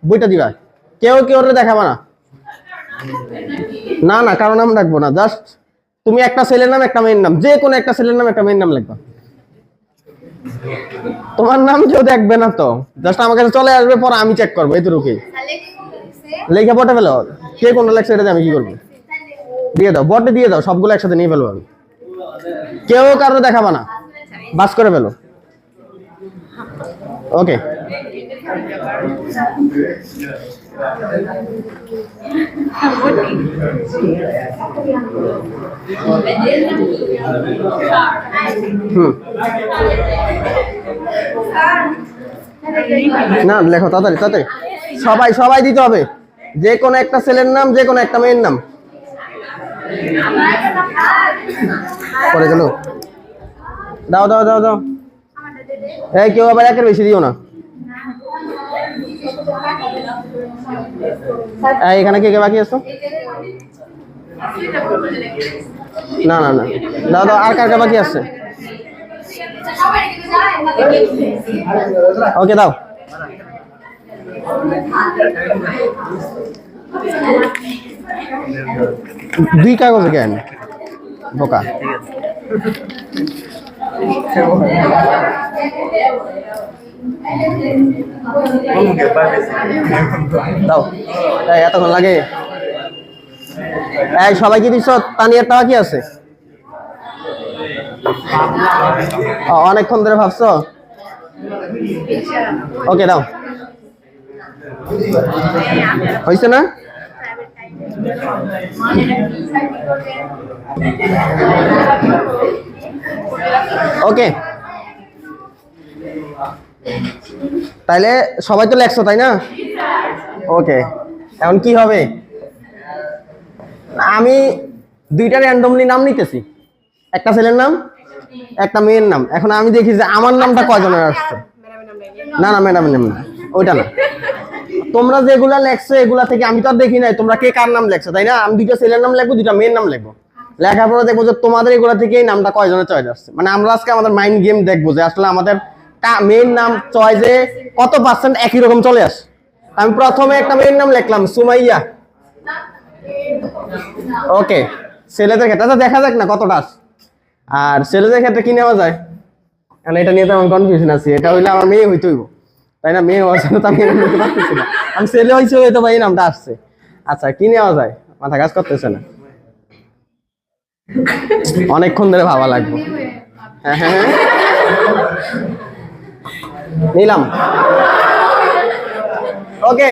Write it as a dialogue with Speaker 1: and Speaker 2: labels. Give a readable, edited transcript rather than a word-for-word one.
Speaker 1: বইটা দিবা। কেউ কেউ দেখাবা না, না না কারো নাম রাখবো না, জাস্ট তুমি একটা ছেলের নাম একটা মেয়ের নাম, যে কোনো একটা ছেলের নাম একটা মেয়ের নাম লিখবা। তোমার নাম কেউ দেখবে না তো, জাস্ট আমার কাছে চলে আসবে, পরে আমি চেক করবো এতটুকুই। লেখা পটে ফেলো, কে কোনটা লেখছে এটা আমি কি করবো, দিয়ে দাও বটে, দিয়ে দাও, সবগুলো একসাথে নিয়ে ফেলবো আমি। কেউ কারো দেখাবা না, বাস করে ফেলো। ওকে, না লেখো তাড়াতাড়ি তাড়াতাড়ি, সবাই সবাই দিতে হবে, যে কোনো একটা ছেলের নাম, যে কোনো একটা মেয়ের নাম। পরে গেল, দাও দাও দাও দাও, এই কেউ আবার একের বেশি দিও না। এখানে কে কে বাকি আছো? না না না, দাও দাও, আর কার কার বাকি আছে? ওকে দাও। দুই কাগজে কেন বোকা? দাও, এতক্ষণ লাগে? এই সবাই কি দিচ্ছ? তানিয়ারটা বাকি আছে, অনেকক্ষণ ধরে ভাবছো। ওকে দাও, হয়েছে না? ওকে, তাইলে সবাই তো লেখছো তাই না? ওকে, এখন কি হবে? আমি দুইটা র্যান্ডমলি নাম নিতেছি, একটা ছেলের নাম একটা মেয়ের নাম। এখন আমি দেখি যে আমার নামটা কয়জনের আসছে। না না ম্যাডামের নাম না, ওইটা না, তোমরা যেগুলা লেখছো এগুলা থেকে আমি তো আর দেখি নাই তোমরা কে কার নাম লেখছো, তাই না? আমি দুইটা ছেলের নাম লিখবো, দুইটা মেয়ের নাম লিখবো, লেখার পরে দেখবো যে তোমাদের এগুলা থেকে এই নামটা কয়জনের চয়েস আসছে। মানে আমরা আজকে আমাদের মাইন্ড গেম দেখবো যে আসলে আমাদের মেয়ের নাম চয়েসে কত পার্সেন্ট একই রকম চলে আসে। আমি প্রথমে একটা মেয়ের নাম লিখলাম সুমাইয়া। ওকে, ছেলেদের ক্ষেত্রে আচ্ছা দেখা যাক না কতটা আসে। আর ছেলেদের ক্ষেত্রে কি নেওয়া যায়, কারণ এটা নিয়ে তো আমি কনফিউশন আছি। এটা হইলে আমার মেয়ে হইতে হইব, তাই না? মেয়ে হওয়ার জন্য তো আমি নিতে পারতেছি না, আমি ছেলে হয়েছে হয়তো বা এই নামটা আসছে। আচ্ছা কি নেওয়া যায়, মাথা কাজ করতেছে না, অনেকক্ষণ ধরে ভাবা লাগবে। হ্যাঁ হ্যাঁ হ্যাঁ, নিলাম। ওকে।